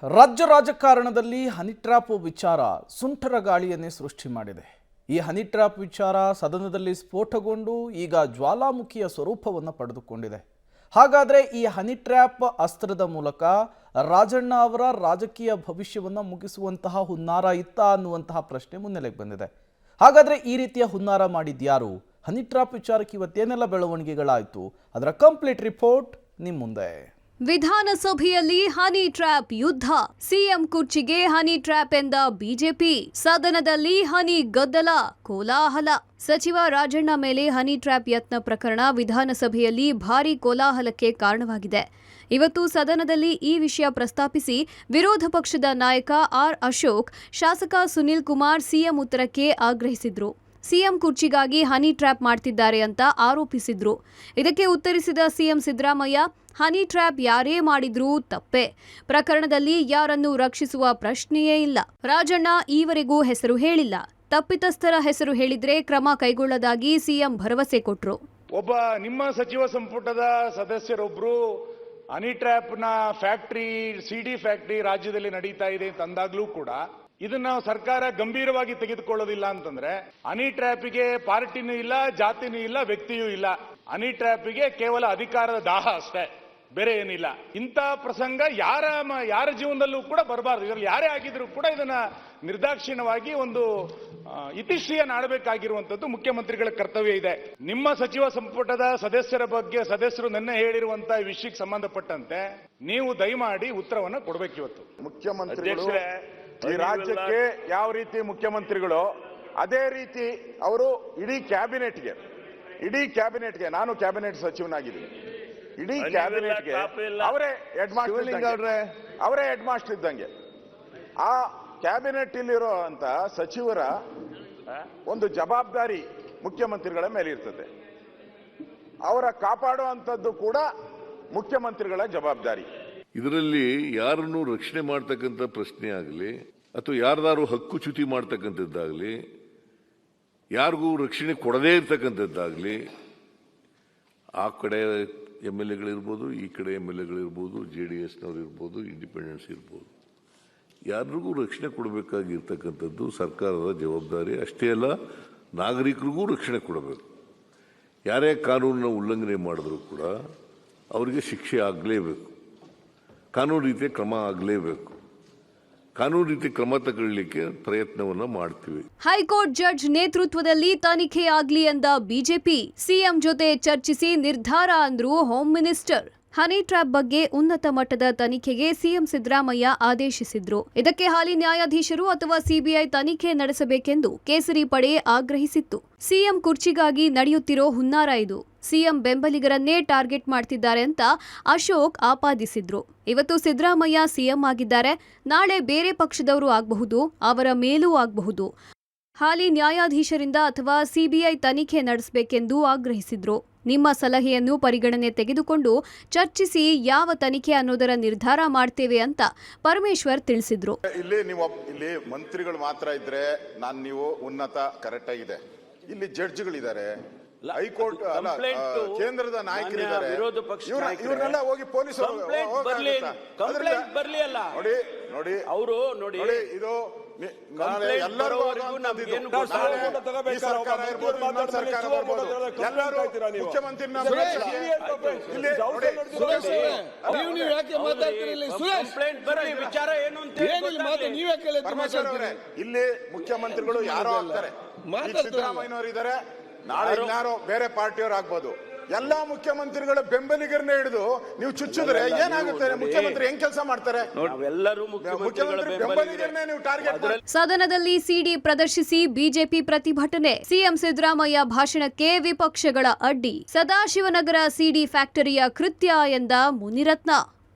ರಾಜ್ಯ ರಾಜಕಾರಣದಲ್ಲಿ honey trap ವಿಚಾರ ಸುಂಟರ ಗಾಳಿಯನ್ನೇ ಸೃಷ್ಟಿ ಮಾಡಿದೆ. ಈ ಹನಿ ಟ್ರ್ಯಾಪ್ ವಿಚಾರ ಸದನದಲ್ಲಿ ಸ್ಫೋಟಗೊಂಡು ಈಗ ಜ್ವಾಲಾಮುಖಿಯ ಸ್ವರೂಪವನ್ನು ಪಡೆದುಕೊಂಡಿದೆ. ಹಾಗಾದರೆ ಈ ಹನಿ ಟ್ರ್ಯಾಪ್ ಅಸ್ತ್ರದ ಮೂಲಕ ರಾಜಣ್ಣ ಅವರ ರಾಜಕೀಯ ಭವಿಷ್ಯವನ್ನು ಮುಗಿಸುವಂತಹ ಹುನ್ನಾರ ಇತ್ತ ಅನ್ನುವಂತಹ ಪ್ರಶ್ನೆ ಮುನ್ನೆಲೆಗೆ ಬಂದಿದೆ. ಹಾಗಾದರೆ ಈ ರೀತಿಯ ಹುನ್ನಾರ ಮಾಡಿದ್ಯಾರು? ಹನಿ ಟ್ರ್ಯಾಪ್ ವಿಚಾರಕ್ಕೆ ಇವತ್ತೇನೆಲ್ಲ ಬೆಳವಣಿಗೆಗಳಾಯಿತು? ಅದರ ಕಂಪ್ಲೀಟ್ ರಿಪೋರ್ಟ್ ನಿಮ್ಮ ಮುಂದೆ. ವಿಧಾನಸಭೆಯಲ್ಲಿ ಹನಿ ಟ್ರ್ಯಾಪ್ ಯುದ್ಧ, ಸಿಎಂ ಕುರ್ಚಿಗೆ ಹನಿ ಟ್ರ್ಯಾಪ್ ಎಂದ ಬಿಜೆಪಿ, ಸದನದಲ್ಲಿ ಹನಿ ಗದ್ದಲ, ಕೋಲಾಹಲ. ಸಚಿವ ರಾಜಣ್ಣ ಮೇಲೆ ಹನಿ ಟ್ರ್ಯಾಪ್ ಯತ್ನ ಪ್ರಕರಣ ವಿಧಾನಸಭೆಯಲ್ಲಿ ಭಾರೀ ಕೋಲಾಹಲಕ್ಕೆ ಕಾರಣವಾಗಿದೆ. ಇವತ್ತು ಸದನದಲ್ಲಿ ಈ ವಿಷಯ ಪ್ರಸ್ತಾಪಿಸಿ ವಿರೋಧ ಪಕ್ಷದ ನಾಯಕ ಆರ್ ಅಶೋಕ್, ಶಾಸಕ ಸುನಿಲ್ ಕುಮಾರ್ ಸಿಎಂ ಉತ್ತರಕ್ಕೆ ಆಗ್ರಹಿಸಿದ್ರು. ಸಿಎಂ ಕುರ್ಚಿಗಾಗಿ ಹನಿ ಟ್ರ್ಯಾಪ್ ಮಾಡ್ತಿದ್ದಾರೆ ಅಂತ ಆರೋಪಿಸಿದ್ರು. ಇದಕ್ಕೆ ಉತ್ತರಿಸಿದ ಸಿಎಂ ಸಿದ್ದರಾಮಯ್ಯ, ಹನಿ ಟ್ರ್ಯಾಪ್ ಯಾರೇ ಮಾಡಿದ್ರೂ ತಪ್ಪೇ, ಪ್ರಕರಣದಲ್ಲಿ ಯಾರನ್ನು ರಕ್ಷಿಸುವ ಪ್ರಶ್ನೆಯೇ ಇಲ್ಲ. ರಾಜಣ್ಣ ಈವರೆಗೂ ಹೆಸರು ಹೇಳಿಲ್ಲ, ತಪ್ಪಿತಸ್ಥರ ಹೆಸರು ಹೇಳಿದ್ರೆ ಕ್ರಮ ಕೈಗೊಳ್ಳೋದಾಗಿ ಸಿಎಂ ಭರವಸೆ ಕೊಟ್ರು. ಒಬ್ಬ ನಿಮ್ಮ ಸಚಿವ ಸಂಪುಟದ ಸದಸ್ಯರೊಬ್ರು ಹನಿ ಟ್ರ್ಯಾಪ್ ನ ಫ್ಯಾಕ್ಟರಿ, ಸಿಡಿ ಫ್ಯಾಕ್ಟರಿ ರಾಜ್ಯದಲ್ಲಿ ನಡೀತಾ ಇದೆ ಅಂತ ಅಂದಾಗ್ಲೂ ಕೂಡ ಇದನ್ನ ಸರ್ಕಾರ ಗಂಭೀರವಾಗಿ ತೆಗೆದುಕೊಳ್ಳೋದಿಲ್ಲ ಅಂತಂದ್ರೆ, ಹನಿ ಟ್ರ್ಯಾಪಿಗೆ ಪಾರ್ಟಿನೂ ಇಲ್ಲ, ಜಾತಿನೂ ಇಲ್ಲ, ವ್ಯಕ್ತಿಯೂ ಇಲ್ಲ. ಹನಿ ಟ್ರ್ಯಾಪಿಗೆ ಕೇವಲ ಅಧಿಕಾರದ ದಾಹ ಅಷ್ಟೇ, ಬೇರೆ ಏನಿಲ್ಲ. ಇಂಥ ಪ್ರಸಂಗ ಯಾರ ಜೀವನದಲ್ಲೂ ಕೂಡ ಬರಬಾರದು. ಇದರಲ್ಲಿ ಯಾರೇ ಆಗಿದ್ರು ಕೂಡ ಇದನ್ನ ನಿರ್ದಾಕ್ಷಿಣ್ಯವಾಗಿ ಒಂದು ಇತಿಶ್ರೀಯನ್ನು ಆಡಬೇಕಾಗಿರುವಂತದ್ದು ಮುಖ್ಯಮಂತ್ರಿಗಳ ಕರ್ತವ್ಯ ಇದೆ. ನಿಮ್ಮ ಸಚಿವ ಸಂಪುಟದ ಸದಸ್ಯರ ಬಗ್ಗೆ ಸದಸ್ಯರು ನಿನ್ನೆ ಹೇಳಿರುವಂತಹ ವಿಷಯಕ್ಕೆ ಸಂಬಂಧಪಟ್ಟಂತೆ ನೀವು ದಯಮಾಡಿ ಉತ್ತರವನ್ನು ಕೊಡಬೇಕು. ಇವತ್ತು ಮುಖ್ಯಮಂತ್ರಿಗಳು ಈ ರಾಜ್ಯಕ್ಕೆ ಯಾವ ರೀತಿ ಮುಖ್ಯಮಂತ್ರಿಗಳು, ಅದೇ ರೀತಿ ಅವರು ಇಡೀ ಕ್ಯಾಬಿನೆಟ್ಗೆ ನಾನು ಕ್ಯಾಬಿನೆಟ್ ಸಚಿವನಾಗಿದ್ದೀನಿ, ಇಡೀ ಕ್ಯಾಬಿನೆಟ್ಗೆ ಅವರೇ ಹೆಡ್ ಮಾಸ್ಟರ್ ಇದ್ದಂಗೆ. ಆ ಕ್ಯಾಬಿನೆಟ್ ಇಲ್ಲಿರೋ ಅಂತ ಸಚಿವರ ಒಂದು ಜವಾಬ್ದಾರಿ ಮುಖ್ಯಮಂತ್ರಿಗಳ ಮೇಲೆ ಇರ್ತದೆ. ಅವರ ಕಾಪಾಡುವಂಥದ್ದು ಕೂಡ ಮುಖ್ಯಮಂತ್ರಿಗಳ ಜವಾಬ್ದಾರಿ. ಇದರಲ್ಲಿ ಯಾರನ್ನು ರಕ್ಷಣೆ ಮಾಡ್ತಕ್ಕಂಥ ಪ್ರಶ್ನೆ ಆಗಲಿ ಅಥವಾ ಯಾರ್ದಾರು ಹಕ್ಕುಚ್ಯುತಿ ಮಾಡ್ತಕ್ಕಂಥದ್ದಾಗಲಿ, ಯಾರಿಗೂ ರಕ್ಷಣೆ ಕೊಡದೇ ಇರ್ತಕ್ಕಂಥದ್ದಾಗಲಿ, ಆ ಕಡೆ MLAಗಳಿರ್ಬೋದು, ಈ ಕಡೆ MLAಗಳಿರ್ಬೋದು, JDSನವ್ರು ಇರ್ಬೋದು, ಇಂಡಿಪೆಂಡೆನ್ಸ್ ಇರ್ಬೋದು, ಯಾರಿಗೂ ರಕ್ಷಣೆ ಕೊಡಬೇಕಾಗಿರ್ತಕ್ಕಂಥದ್ದು ಸರ್ಕಾರದ ಜವಾಬ್ದಾರಿ. ಅಷ್ಟೇ ಅಲ್ಲ, ನಾಗರಿಕರಿಗೂ ರಕ್ಷಣೆ ಕೊಡಬೇಕು. ಯಾರೇ ಕಾನೂನನ್ನ ಉಲ್ಲಂಘನೆ ಮಾಡಿದ್ರು ಕೂಡ ಅವರಿಗೆ ಶಿಕ್ಷೆ ಆಗಲೇಬೇಕು, ಕಾನೂನು ರೀತಿಯ ಕ್ರಮ ಆಗಲೇಬೇಕು. ಕಾನೂನು ರೀತಿ ಕ್ರಮ ತಗೊಳ್ಳಿಕ್ಕೆ ಪ್ರಯತ್ನವನ್ನ ಮಾಡ್ತೀವಿ. ಹೈಕೋರ್ಟ್ ಜಡ್ಜ್ ನೇತೃತ್ವದಲ್ಲಿ ತನಿಖೆ ಆಗ್ಲಿ ಎಂದ ಬಿಜೆಪಿ, ಸಿಎಂ ಜೊತೆ ಚರ್ಚಿಸಿ ನಿರ್ಧಾರ ಅಂದ್ರು ಹೋಮ್ ಮಿನಿಸ್ಟರ್. ಹನಿ ಟ್ರ್ಯಾಪ್ ಬಗ್ಗೆ ಉನ್ನತ ಮಟ್ಟದ ತನಿಖೆಗೆ ಸಿಎಂ ಸಿದ್ದರಾಮಯ್ಯ ಆದೇಶಿಸಿದ್ರು. ಇದಕ್ಕೆ ಹಾಲಿ ನ್ಯಾಯಾಧೀಶರು ಅಥವಾ ಸಿಬಿಐ ತನಿಖೆ ನಡೆಸಬೇಕೆಂದು ಕೇಸರಿ ಪಡೆ ಆಗ್ರಹಿಸಿತ್ತು. ಸಿಎಂ ಕುರ್ಚಿಗಾಗಿ ನಡೆಯುತ್ತಿರೋ ಹುನ್ನಾರ ಇದು. ಸಿಎಂ ಬೆಂಬಲಿಗರನ್ನೇ ಟಾರ್ಗೆಟ್ ಮಾಡ್ತಿದ್ದಾರೆ ಅಂತ ಅಶೋಕ್ ಆಪಾದಿಸಿದ್ರು. ಇವತ್ತು ಸಿದ್ದರಾಮಯ್ಯ ಸಿಎಂ ಆಗಿದ್ದಾರೆ, ನಾಳೆ ಬೇರೆ ಪಕ್ಷದವರು ಆಗಬಹುದು, ಅವರ ಮೇಲೂ ಆಗಬಹುದು. ಹಾಲಿ ನ್ಯಾಯಾಧೀಶರಿಂದ ಅಥವಾ ಸಿಬಿಐ ತನಿಖೆ ನಡೆಸಬೇಕೆಂದು ಆಗ್ರಹಿಸಿದ್ರು. ನಿಮ್ಮ ಸಲಹೆಯನ್ನು ಪರಿಗಣನೆ ತೆಗೆದುಕೊಂಡು ಚರ್ಚಿಸಿ ಯಾವ ತನಿಖೆ ಅನ್ನೋದರ ನಿರ್ಧಾರ ಮಾಡ್ತೇವೆ ಅಂತ ಪರಮೇಶ್ವರ್ ತಿಳಿಸಿದ್ರು. ಇಲ್ಲಿ ಮಂತ್ರಿಗಳು ಮಾತ್ರ ಇದ್ರೆ ನೀವು ಉನ್ನತ ಕರೆಕ್ಟ್ ಆಗಿದೆ. ಇಲ್ಲಿ ಜಡ್ಜ್ಗಳಿದ್ದಾರೆ, ಹೈಕೋರ್ಟ್ ಕೇಂದ್ರದ ನಾಯಕರಿದ್ದಾರೆ, ಇವ್ರನ್ನೆಲ್ಲ ಹೋಗಿ ಪೊಲೀಸರು ನೋಡಿ ಇದು ಎಲ್ಲರೂ ಮುಖ್ಯಮಂತ್ರಿ ಇಲ್ಲಿ ಮುಖ್ಯಮಂತ್ರಿಗಳು ಯಾರೋ ಆಗ್ತಾರೆ. ಸಿದ್ದರಾಮಯ್ಯನವರು ಇದ್ದಾರೆ, ನಾಳೆ ಯಾರೋ ಬೇರೆ ಪಾರ್ಟಿಯವರು ಆಗ್ಬೋದು. ಎಲ್ಲಾ ಮುಖ್ಯಮಂತ್ರಿಗಳ ಬೆಂಬಲಿಗರನ್ನ ಹಿಡಿದು ನೀವು ಚುಚ್ಚಿದ್ರೆ ಏನಾಗುತ್ತೆ? ಮುಖ್ಯಮಂತ್ರಿ ಹೆಂಗ್ ಕೆಲಸ ಮಾಡ್ತಾರೆ? ಮುಖ್ಯಮಂತ್ರಿ ಬೆಂಬಲಿಗರನ್ನೇ ನೀವು ಟಾರ್ಗೆಟ್. ಸದನದಲ್ಲಿ ಸಿಡಿ ಪ್ರದರ್ಶಿಸಿ ಬಿಜೆಪಿ ಪ್ರತಿಭಟನೆ. ಸಿಎಂ ಸಿದ್ದರಾಮಯ್ಯ ಭಾಷಣಕ್ಕೆ ವಿಪಕ್ಷಗಳ ಅಡ್ಡಿ. ಸದಾಶಿವನಗರ ಸಿಡಿ ಫ್ಯಾಕ್ಟರಿಯ ಕೃತ್ಯ ಎಂದ ಮುನಿರತ್ನ.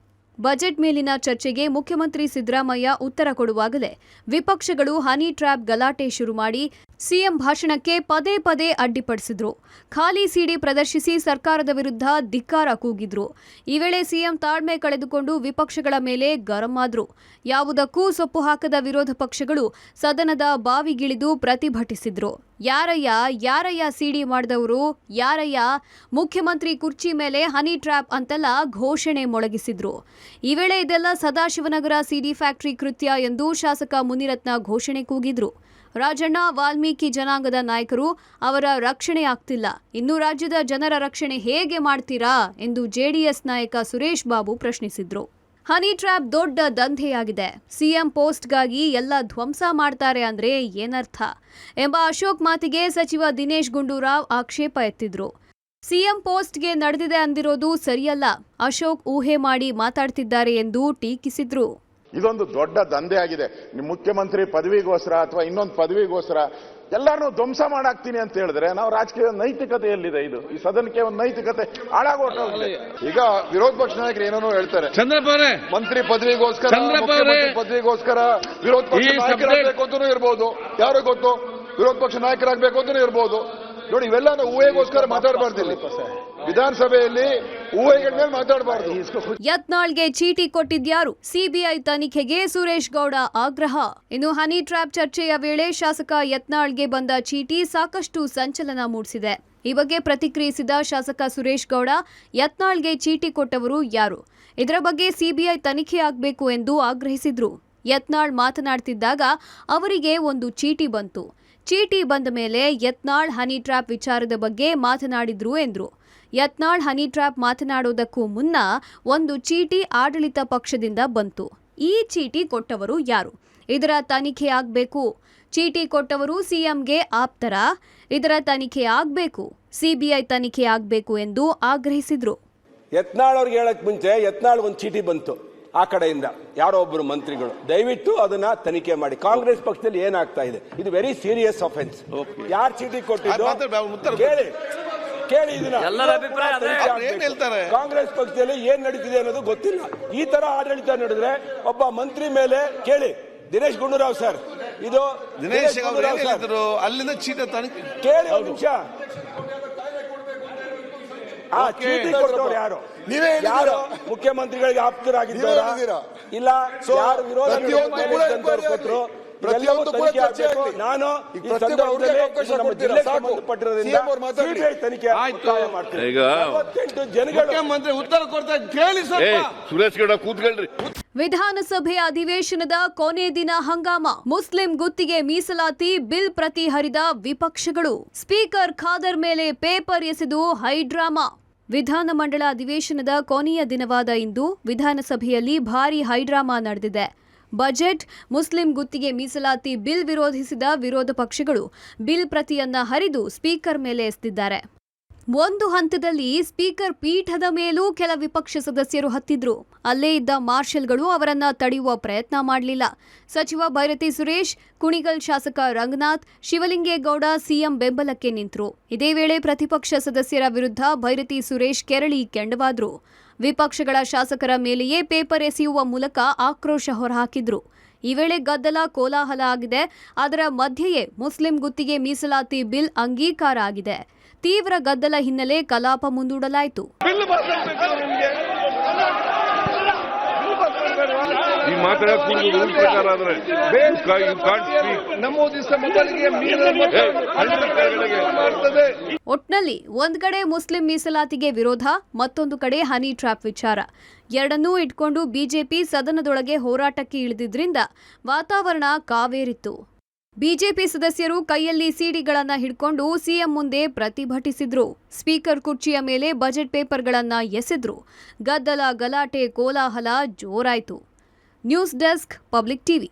ಬಜೆಟ್ ಮೇಲಿನ ಚರ್ಚೆಗೆ ಮುಖ್ಯಮಂತ್ರಿ ಸಿದ್ದರಾಮಯ್ಯ ಉತ್ತರ ಕೊಡುವಾಗಲೇ ವಿಪಕ್ಷಗಳು ಹನಿ ಟ್ರ್ಯಾಪ್ ಗಲಾಟೆ ಶುರು ಮಾಡಿ ಸಿಎಂ ಭಾಷಣಕ್ಕೆ ಪದೇ ಪದೇ ಅಡ್ಡಿಪಡಿಸಿದ್ರು. ಖಾಲಿ ಸಿಡಿ ಪ್ರದರ್ಶಿಸಿ ಸರ್ಕಾರದ ವಿರುದ್ಧ ಧಿಕ್ಕಾರ ಕೂಗಿದ್ರು. ಈ ವೇಳೆ ಸಿಎಂ ತಾಳ್ಮೆ ಕಳೆದುಕೊಂಡು ವಿಪಕ್ಷಗಳ ಮೇಲೆ ಗರಂ ಆದ್ರು. ಯಾವುದಕ್ಕೂ ಸೊಪ್ಪು ಹಾಕದ ವಿರೋಧ ಪಕ್ಷಗಳು ಸದನದ ಬಾವಿಗಿಳಿದು ಪ್ರತಿಭಟಿಸಿದ್ರು. ಯಾರಯ್ಯ ಸಿಡಿ ಮಾಡಿದವರು, ಯಾರಯ್ಯ ಮುಖ್ಯಮಂತ್ರಿ ಕುರ್ಚಿ ಮೇಲೆ ಹನಿ ಟ್ರ್ಯಾಪ್ ಅಂತೆಲ್ಲ ಘೋಷಣೆ ಮೊಳಗಿಸಿದ್ರು. ಈ ವೇಳೆ ಇದೆಲ್ಲ ಸದಾಶಿವನಗರ ಸಿಡಿ ಫ್ಯಾಕ್ಟರಿ ಕೃತ್ಯ ಎಂದು ಶಾಸಕ ಮುನಿರತ್ನ ಘೋಷಣೆ ಕೂಗಿದ್ರು. ರಾಜಣ್ಣ, ವಾಲ್ಮೀಕಿ ಜನಾಂಗದ ನಾಯಕರು, ಅವರ ರಕ್ಷಣೆ ಆಗ್ತಿಲ್ಲ, ಇನ್ನು ರಾಜ್ಯದ ಜನರ ರಕ್ಷಣೆ ಹೇಗೆ ಮಾಡ್ತೀರಾ ಎಂದು ಜೆಡಿಎಸ್ ನಾಯಕ ಸುರೇಶ್ ಬಾಬು ಪ್ರಶ್ನಿಸಿದ್ರು. ಹನಿ ಟ್ರ್ಯಾಪ್ ದೊಡ್ಡ ದಂಧೆಯಾಗಿದೆ. ಸಿಎಂ ಪೋಸ್ಟ್ಗಾಗಿ ಎಲ್ಲ ಧ್ವಂಸ ಮಾಡ್ತಾರೆ ಅಂದ್ರೆ ಏನರ್ಥ ಎಂಬ ಅಶೋಕ್ ಮಾತಿಗೆ ಸಚಿವ ದಿನೇಶ್ ಗುಂಡೂರಾವ್ ಆಕ್ಷೇಪ ಎತ್ತಿದ್ರು. ಸಿಎಂ ಪೋಸ್ಟ್ಗೆ ನಡೆದಿದೆ ಅಂದಿರೋದು ಸರಿಯಲ್ಲ, ಅಶೋಕ್ ಊಹೆ ಮಾಡಿ ಮಾತಾಡ್ತಿದ್ದಾರೆ ಎಂದು ಟೀಕಿಸಿದ್ರು. ಇದೊಂದು ದೊಡ್ಡ ದಂಧೆ ಆಗಿದೆ. ನಿಮ್ಮ ಮುಖ್ಯಮಂತ್ರಿ ಪದವಿಗೋಸ್ಕರ ಅಥವಾ ಇನ್ನೊಂದು ಪದವಿಗೋಸ್ಕರ ಎಲ್ಲಾರನ್ನೂ ಧ್ವಂಸ ಮಾಡಾಕ್ತೀನಿ ಅಂತ ಹೇಳಿದ್ರೆ ನಾವು ರಾಜಕೀಯ ನೈತಿಕತೆ ಎಲ್ಲಿದೆ? ಇದು ಈ ಸದನಕ್ಕೆ ಒಂದು ನೈತಿಕತೆ ಹಾಳಾಗೋಗಿದೆ. ಈಗ ವಿರೋಧ ಪಕ್ಷ ನಾಯಕರು ಏನೇನೋ ಹೇಳ್ತಾರೆ. ಮಂತ್ರಿ ಪದವಿಗೋಸ್ಕರ, ಪದವಿಗೋಸ್ಕರ ವಿರೋಧ ಪಕ್ಷ ನಾಯಕರಾಗಬೇಕು ಅಂತನೂ ಇರ್ಬೋದು, ಯಾರೋ ಗೊತ್ತು, ವಿರೋಧ ಪಕ್ಷ ನಾಯಕರಾಗಬೇಕು ಅಂತನೂ ಇರ್ಬೋದು. ನೋಡಿ, ಇವೆಲ್ಲ ನಾವು ಊಹೆಗೋಸ್ಕರ ಮಾತಾಡಬಾರ್ದಿಲ್ಲ. ವಿಧಾನಸಭೆಯಲ್ಲಿ ಊಹೆಗಳ ಮೇಲೆ ಮಾತಾಡಬಾರ್ದು. ಯತ್ನಾಳ್ಗೆ ಚೀಟಿ ಕೊಟ್ಟಿದ್ಯಾರು? ಸಿಬಿಐ ತನಿಖೆಗೆ ಸುರೇಶ್ ಗೌಡ ಆಗ್ರಹ. ಇನ್ನು ಹನಿ ಟ್ರ್ಯಾಪ್ ಚರ್ಚೆಯ ವೇಳೆ ಶಾಸಕ ಯತ್ನಾಳ್ಗೆ ಬಂದ ಚೀಟಿ ಸಾಕಷ್ಟು ಸಂಚಲನ ಮೂಡಿಸಿದೆ. ಈ ಬಗ್ಗೆ ಪ್ರತಿಕ್ರಿಯಿಸಿದ ಶಾಸಕ ಸುರೇಶ್ ಗೌಡ, ಯತ್ನಾಳ್ಗೆ ಚೀಟಿ ಕೊಟ್ಟವರು ಯಾರು? ಇದರ ಬಗ್ಗೆ ಸಿಬಿಐ ತನಿಖೆ ಆಗಬೇಕು ಎಂದು ಆಗ್ರಹಿಸಿದ್ರು. ಯತ್ನಾಳ್ ಮಾತನಾಡ್ತಿದ್ದಾಗ ಅವರಿಗೆ ಒಂದು ಚೀಟಿ ಬಂತು. ಚೀಟಿ ಬಂದ ಮೇಲೆ ಯತ್ನಾಳ್ ಹನಿ ಟ್ರ್ಯಾಪ್ ವಿಚಾರದ ಬಗ್ಗೆ ಮಾತನಾಡಿದ್ರು ಎಂದ್ರು. ಯತ್ನಾಳ್ ಹನಿ ಟ್ರ್ಯಾಪ್ ಮಾತನಾಡೋದಕ್ಕೂ ಮುನ್ನ ಒಂದು ಚೀಟಿ ಆಡಳಿತ ಪಕ್ಷದಿಂದ ಬಂತು. ಈ ಚೀಟಿ ಕೊಟ್ಟವರು ಯಾರು? ಇದರ ತನಿಖೆ ಆಗಬೇಕು. ಚೀಟಿ ಕೊಟ್ಟವರು ಸಿಎಂಗೆ ಆಪ್ತರ? ಇದರ ತನಿಖೆ ಆಗಬೇಕು, ಸಿಬಿಐ ತನಿಖೆ ಆಗಬೇಕು ಎಂದು ಆಗ್ರಹಿಸಿದ್ರು. ಯತ್ನಾಳ್ ಅವ್ರಿಗೆ ಹೇಳಕ್ ಮುಂಚೆ ಯತ್ನಾಳ್ ಒಂದು ಚೀಟಿ ಬಂತು ಆ ಕಡೆಯಿಂದ, ಯಾರೋ ಒಬ್ಬರು ಮಂತ್ರಿಗಳು. ದಯವಿಟ್ಟು ಅದನ್ನ ತನಿಖೆ ಮಾಡಿ. ಕಾಂಗ್ರೆಸ್ ಪಕ್ಷದಲ್ಲಿ ಏನಾಗ್ತಾ ಇದೆ, ಇದು ವೆರಿ ಸೀರಿಯಸ್ ಅಫೆನ್ಸ್. ಯಾರು ಚೀಟಿ ಕೊಟ್ಟಿದ್ದು ಕೇಳಿ. ಇದನ್ನ ಎಲ್ಲರ ಅಭಿಪ್ರಾಯ ಹೇಳ್ತಾರೆ. ಕಾಂಗ್ರೆಸ್ ಪಕ್ಷದಲ್ಲಿ ಏನ್ ನಡೀತಿದೆ ಅನ್ನೋದು ಗೊತ್ತಿಲ್ಲ. ಈ ತರ ಆಡಳಿತ ನಡೆದ್ರೆ ಒಬ್ಬ ಮಂತ್ರಿ ಮೇಲೆ ಕೇಳಿ. ದಿನೇಶ್ ಗುಂಡೂರಾವ್ ಸರ್, ಇದು ದಿನೇಶ್ ಗುಂಡೂರಾವ್ ಸರ್ ಅಲ್ಲಿಂದ ಚೀಟಿ ತನಿಖೆ ಕೇಳಿ. ಒಂದು ನಿಮಿಷ. ಆ ಚೀಟಿ ಕೊಟ್ಟವ್ರು ಯಾರು? ಯಾರು ಮುಖ್ಯಮಂತ್ರಿಗಳಿಗೆ ಆಪ್ತರಾಗಿದ್ದಾರಾ? ಇಲ್ಲ, ಯಾರು ವಿರೋಧ ಕೊಟ್ಟರು? ನಾನು ಈ ಸಂದರ್ಭದಲ್ಲಿ ನಮ್ಮ ಜಿಲ್ಲೆಗೆ ಸಂಬಂಧಪಟ್ಟಿರೋದ್ರಿಂದ ಸಿಬಿಐ ತನಿಖೆ ಒತ್ತಾಯ ಮಾಡ್ತೀನಿ. ಈಗ 48 ಜನಗಳು ಮುಖ್ಯಮಂತ್ರಿ ಉತ್ತರ ಕೊಡ್ತಾರೆ, ಕೇಳಿ. ಸುರೇಶ್ ಗೌಡ ಕೂತ್ಕೊಳ್ರಿ. ವಿಧಾನಸಭೆ ಅಧಿವೇಶನದ ಕೊನೆ ದಿನ ಹಂಗಾಮ. ಮುಸ್ಲಿಂ ಗುತ್ತಿಗೆ ಮೀಸಲಾತಿ ಬಿಲ್ ಪ್ರತಿ ಹರಿದ ವಿಪಕ್ಷಗಳು. ಸ್ಪೀಕರ್ ಖಾದರ್ ಮೇಲೆ ಪೇಪರ್ ಎಸೆದು ಹೈಡ್ರಾಮಾ. ವಿಧಾನಮಂಡಲ ಅಧಿವೇಶನದ ಕೊನೆಯ ದಿನವಾದ ಇಂದು ವಿಧಾನಸಭೆಯಲ್ಲಿ ಭಾರೀ ಹೈಡ್ರಾಮಾ ನಡೆದಿದೆ. ಬಜೆಟ್, ಮುಸ್ಲಿಂ ಗುತ್ತಿಗೆ ಮೀಸಲಾತಿ ಬಿಲ್ ವಿರೋಧಿಸಿದ ವಿರೋಧ ಪಕ್ಷಗಳು ಬಿಲ್ ಪ್ರತಿಯನ್ನ ಹರಿದು ಸ್ಪೀಕರ್ ಮೇಲೆ ಎಸೆದಿದ್ದಾರೆ. ಒಂದು ಹಂತದಲ್ಲಿ ಸ್ಪೀಕರ್ ಪೀಠದ ಮೇಲೂ ಕೆಲ ವಿಪಕ್ಷ ಸದಸ್ಯರು ಹತ್ತಿದ್ರು. ಅಲ್ಲೇ ಇದ್ದ ಮಾರ್ಷಲ್ಗಳು ಅವರನ್ನ ತಡೆಯುವ ಪ್ರಯತ್ನ ಮಾಡಲಿಲ್ಲ. ಸಚಿವ ಭೈರತಿ ಸುರೇಶ್, ಕುಣಿಗಲ್ ಶಾಸಕ ರಂಗನಾಥ್, ಶಿವಲಿಂಗೇಗೌಡ ಸಿಎಂ ಬೆಂಬಲಕ್ಕೆ ನಿಂತರು. ಇದೇ ವೇಳೆ ಪ್ರತಿಪಕ್ಷ ಸದಸ್ಯರ ವಿರುದ್ಧ ಭೈರತಿ ಸುರೇಶ್ ಕೆರಳಿ ಕೆಂಡವಾದ್ರು. ವಿಪಕ್ಷಗಳ ಶಾಸಕರ ಮೇಲೆಯೇ ಪೇಪರ್ ಎಸೆಯುವ ಮೂಲಕ ಆಕ್ರೋಶ ಹೊರಹಾಕಿದ್ರು. ಈ ವೇಳೆ ಗದ್ದಲ, ಕೋಲಾಹಲ ಆಗಿದೆ. ಅದರ ಮಧ್ಯೆಯೇ ಮುಸ್ಲಿಂ ಗುತ್ತಿಗೆ ಮೀಸಲಾತಿ ಬಿಲ್ ಅಂಗೀಕಾರ ಆಗಿದೆ. ತೀವ್ರ ಗದ್ದಲ ಹಿನ್ನೆಲೆ ಕಲಾಪ ಮುಂದೂಡಲಾಯಿತು. ಒಟ್ನಲ್ಲಿ ಒಂದ್ ಕಡೆ ಮುಸ್ಲಿಂ ಮೀಸಲಾತಿಗೆ ವಿರೋಧ, ಮತ್ತೊಂದು ಕಡೆ ಹನಿ ಟ್ರ್ಯಾಪ್ ವಿಚಾರ. ಎರಡನ್ನೂ ಇಟ್ಕೊಂಡು ಬಿಜೆಪಿ ಸದನದೊಳಗೆ ಹೋರಾಟಕ್ಕೆ ಇಳಿದಿದ್ರಿಂದ ವಾತಾವರಣ ಕಾವೇರಿತ್ತು. ಬಿಜೆಪಿ ಸದಸ್ಯರು ಕೈಯಲ್ಲಿ ಸಿಡಿಗಳನ್ನ ಹಿಡ್ಕೊಂಡು ಸಿಎಂ ಮುಂದೆ ಪ್ರತಿಭಟಿಸಿದ್ರು. ಸ್ಪೀಕರ್ ಕುರ್ಚಿಯ ಮೇಲೆ ಬಜೆಟ್ ಪೇಪರ್ಗಳನ್ನ ಎಸೆದ್ರು. ಗದ್ದಲ, ಗಲಾಟೆ, ಕೋಲಾಹಲ ಜೋರಾಯಿತು. News desk, public TV.